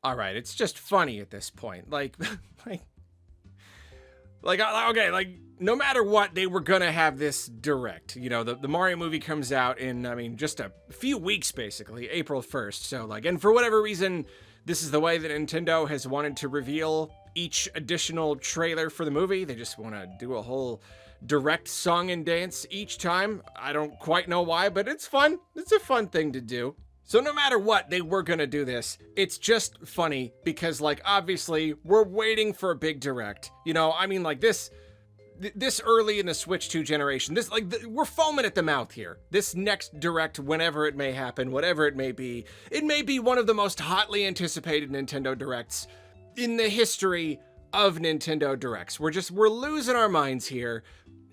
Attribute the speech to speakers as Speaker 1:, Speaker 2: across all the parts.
Speaker 1: all right, it's just funny at this point. Like, okay, like, no matter what, they were gonna have this direct. You know, the Mario movie comes out in, I mean, just a few weeks, basically, April 1st. So, like, and for whatever reason, this is the way that Nintendo has wanted to reveal each additional trailer for the movie. They just want to do a whole direct song and dance each time. I don't quite know why, but it's fun. It's a fun thing to do. So no matter what, they were gonna do this. It's just funny because, like, obviously we're waiting for a big direct. You know, I mean, like, this early in the Switch 2 generation, we're foaming at the mouth here. This next direct, whenever it may happen, whatever it may be one of the most hotly anticipated Nintendo Directs in the history of Nintendo Directs. We're losing our minds here,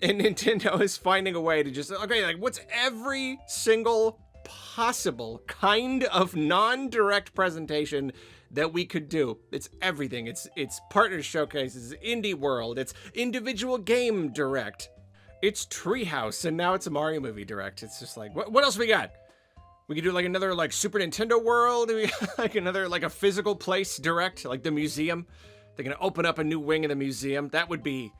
Speaker 1: and Nintendo is finding a way to just, okay, like, what's every single possible kind of non-direct presentation that we could do? It's everything. It's partner showcases, indie world, it's individual game direct, it's Treehouse, and now it's a Mario movie direct. It's just like, what else we got? We could do like another like Super Nintendo World, like another like a physical place direct, like the museum. They're gonna open up a new wing of the museum. That would be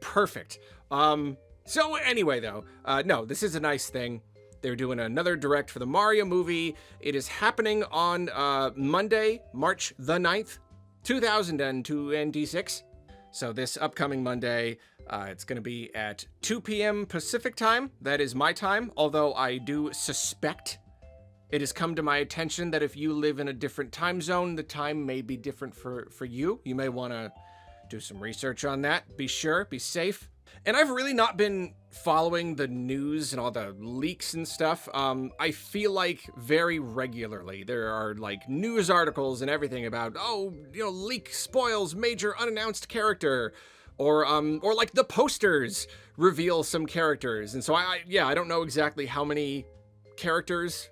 Speaker 1: perfect. So anyway, though, no, this is a nice thing. They're doing another direct for the Mario movie. It is happening on Monday, March the 9th, 2026. So this upcoming Monday, it's going to be at 2 p.m. Pacific time. That is my time, although I do suspect it has come to my attention that if you live in a different time zone, the time may be different for you. You may want to do some research on that. Be sure, be safe. And I've really not been following the news and all the leaks and stuff. I feel like very regularly there are like news articles and everything about, leak spoils major unannounced character, or like the posters reveal some characters. And so I don't know exactly how many characters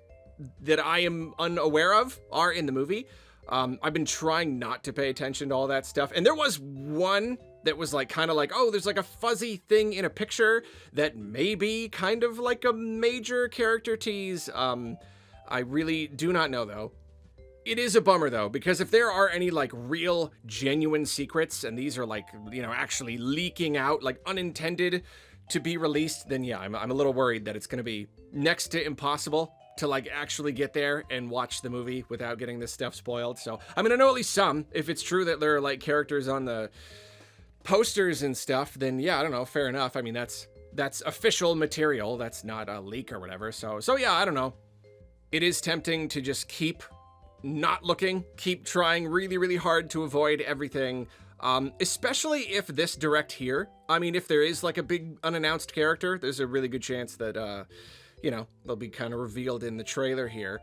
Speaker 1: that I am unaware of are in the movie. I've been trying not to pay attention to all that stuff. And there was one that was like kind of like, oh, there's like a fuzzy thing in a picture that may be kind of like a major character tease. I really do not know, though. It is a bummer, though, because if there are any like real genuine secrets and these are like, actually leaking out, like unintended to be released, then yeah, I'm a little worried that it's going to be next to impossible to like actually get there and watch the movie without getting this stuff spoiled. So I'm going to know at least some. If it's true that there are like characters on the posters and stuff, then yeah, I don't know, fair enough. I mean, that's official material. That's not a leak or whatever. So yeah, I don't know. It is tempting to just keep not looking, keep trying really, really hard to avoid everything. Especially if this direct here, I mean, if there is like a big unannounced character, there's a really good chance that, they'll be kind of revealed in the trailer here.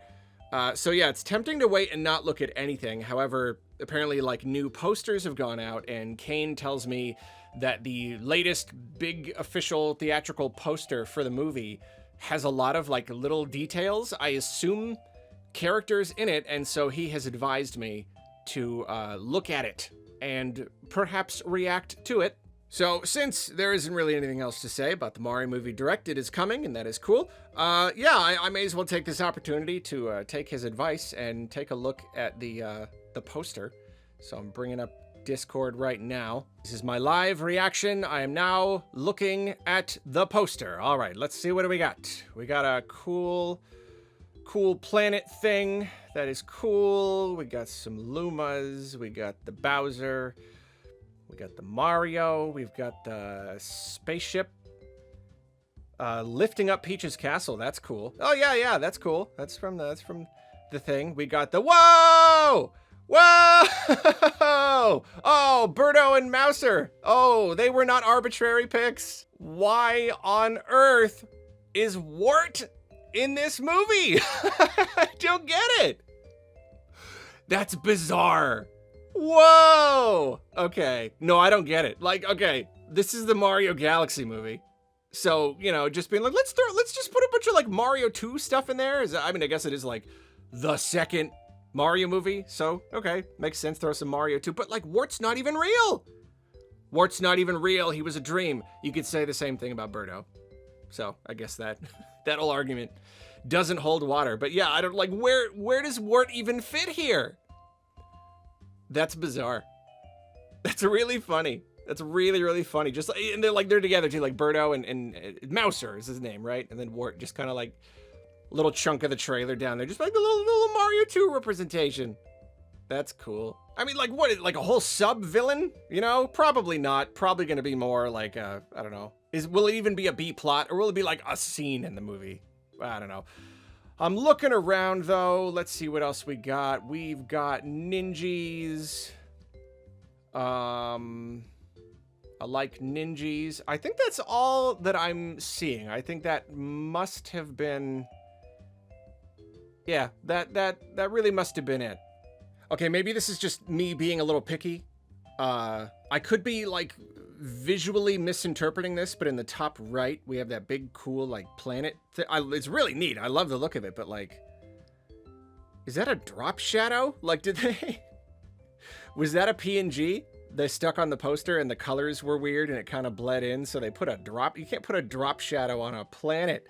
Speaker 1: So yeah, it's tempting to wait and not look at anything. However, apparently like new posters have gone out, and Kane tells me that the latest big official theatrical poster for the movie has a lot of like little details, I assume characters in it, and so he has advised me to look at it and perhaps react to it. So since there isn't really anything else to say about the Mario movie direct, it is coming, and that is cool. I may as well take this opportunity to take his advice and take a look at the poster. So I'm bringing up Discord right now. This is my live reaction. I am now looking at the poster. All right, let's see, what do we got? We got a cool planet thing. That is cool. We got some Lumas. We got the Bowser. We got the Mario. We've got the spaceship lifting up Peach's castle. That's cool. Oh yeah, that's cool. That's from the thing. We got the whoa! Oh, Birdo and Mouser. Oh, they were not arbitrary picks. Why on earth is Wart in this movie? I don't get it. That's bizarre. Whoa! Okay. No, I don't get it. Like, okay, this is the Mario Galaxy movie. So, just being like, let's just put a bunch of like Mario 2 stuff in there. I guess it is like the second Mario movie. So, okay, makes sense. Throw some Mario 2, but like Wart's not even real. Wart's not even real. He was a dream. You could say the same thing about Birdo. So I guess that whole argument doesn't hold water. But yeah, I don't like, where does Wart even fit here? That's bizarre. That's really funny. That's really, really funny. Just and they're together too, like Birdo and Mouser is his name, right? And then Wart just kind of like little chunk of the trailer down there, just like a little Mario 2 representation. That's cool. I mean, like what? Like a whole sub villain? You know, probably not. Probably gonna be more like I don't know. Will it even be a B plot, or will it be like a scene in the movie? I don't know. I'm looking around though. Let's see what else we got. We've got Ninjas. I like Ninjas. I think that's all that I'm seeing. I think that must have been. Yeah, that really must have been it. Okay, maybe this is just me being a little picky. I could be like visually misinterpreting this, but in the top right we have that big cool like planet. It's really neat. I love the look of it, but like, is that a drop shadow? Like, did they? Was that a PNG? They stuck on the poster and the colors were weird and it kind of bled in, so they put a drop. You can't put a drop shadow on a planet.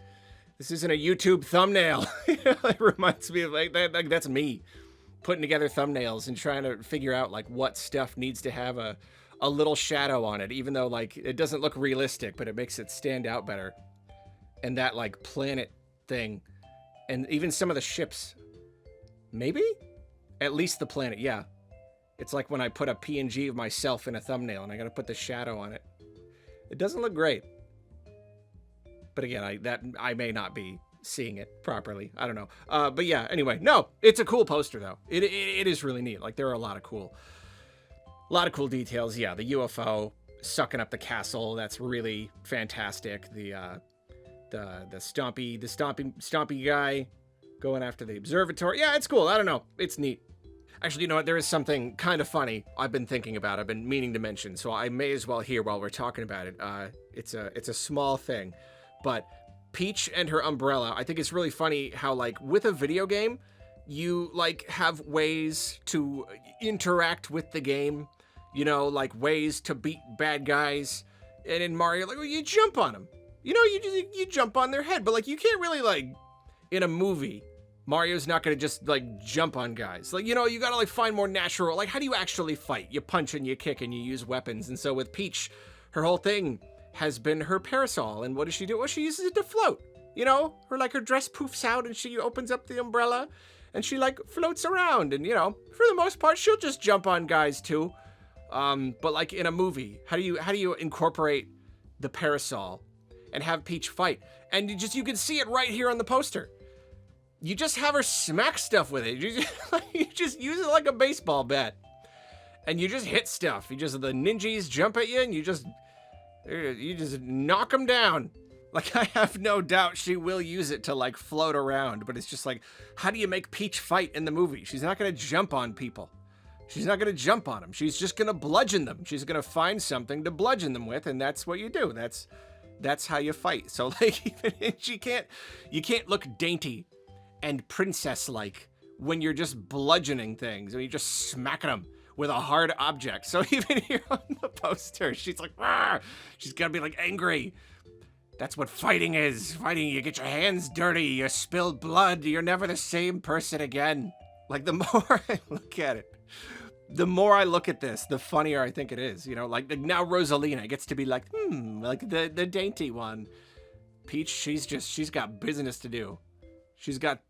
Speaker 1: This isn't a YouTube thumbnail. It reminds me of like that's me putting together thumbnails and trying to figure out like what stuff needs to have a little shadow on it, even though like it doesn't look realistic, but it makes it stand out better. And that like planet thing, and even some of the ships, maybe at least the planet. Yeah. It's like when I put a PNG of myself in a thumbnail and I got to put the shadow on it. It doesn't look great. But again, I may not be seeing it properly. I don't know. But yeah, anyway, no, it's a cool poster though. It is really neat. Like there are a lot of cool details. Yeah, the UFO sucking up the castle. That's really fantastic. The stompy guy going after the observatory. Yeah, it's cool. I don't know. It's neat. Actually, you know what? There is something kind of funny I've been thinking about. I've been meaning to mention, so I may as well here while we're talking about it. It's a small thing, but Peach and her umbrella. I think it's really funny how like with a video game, you like have ways to interact with the game. You know, like ways to beat bad guys. And in Mario, like well, you jump on them. You know, you jump on their head, but like you can't really like in a movie. Mario's not gonna just like jump on guys. Like, you know, you gotta like find more natural, like how do you actually fight? You punch and you kick and you use weapons. And so with Peach, her whole thing has been her parasol. And what does she do? Well, she uses it to float. You know, her dress poofs out and she opens up the umbrella and she like floats around. And you know, for the most part, she'll just jump on guys too. But like in a movie, how do you incorporate the parasol and have Peach fight? And you can see it right here on the poster. You just have her smack stuff with it. You just use it like a baseball bat. And you just hit stuff. The ninjas jump at you and you just knock them down. Like, I have no doubt she will use it to like float around, but it's just like, how do you make Peach fight in the movie? She's not gonna jump on people. She's not gonna jump on them. She's just gonna bludgeon them. She's gonna find something to bludgeon them with, and that's what you do. That's how you fight. So like, even you can't look dainty and princess-like when you're just bludgeoning things and you're just smacking them with a hard object. So even here on the poster, she's like, "Rah!" She's gotta be like angry. That's what fighting is. Fighting, you get your hands dirty, you spill blood, you're never the same person again. Like the more I look at it, the more I look at this, the funnier I think it is. You know, like now Rosalina gets to be like, like the dainty one. Peach, she's got business to do. She's got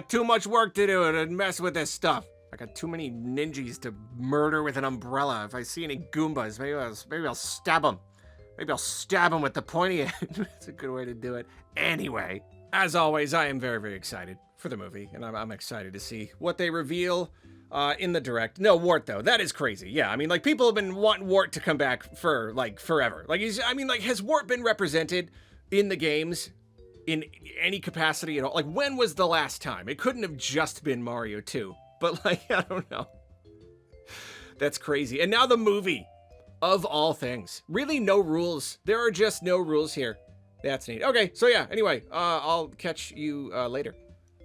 Speaker 1: too much work to do to mess with this stuff. I got too many ninjas to murder with an umbrella. If I see any Goombas, maybe I'll stab them. Maybe I'll stab them with the pointy end. It's a good way to do it. Anyway, as always, I am very, very excited for the movie, and I'm excited to see what they reveal in the direct. No, Wart though, that is crazy. Yeah, I mean, like people have been wanting Wart to come back for like forever. Like has Wart been represented in the games? In any capacity at all? Like, when was the last time? It couldn't have just been Mario 2. But, like, I don't know. That's crazy. And now the movie. Of all things. Really no rules. There are just no rules here. That's neat. Okay, so yeah, anyway, I'll catch you later.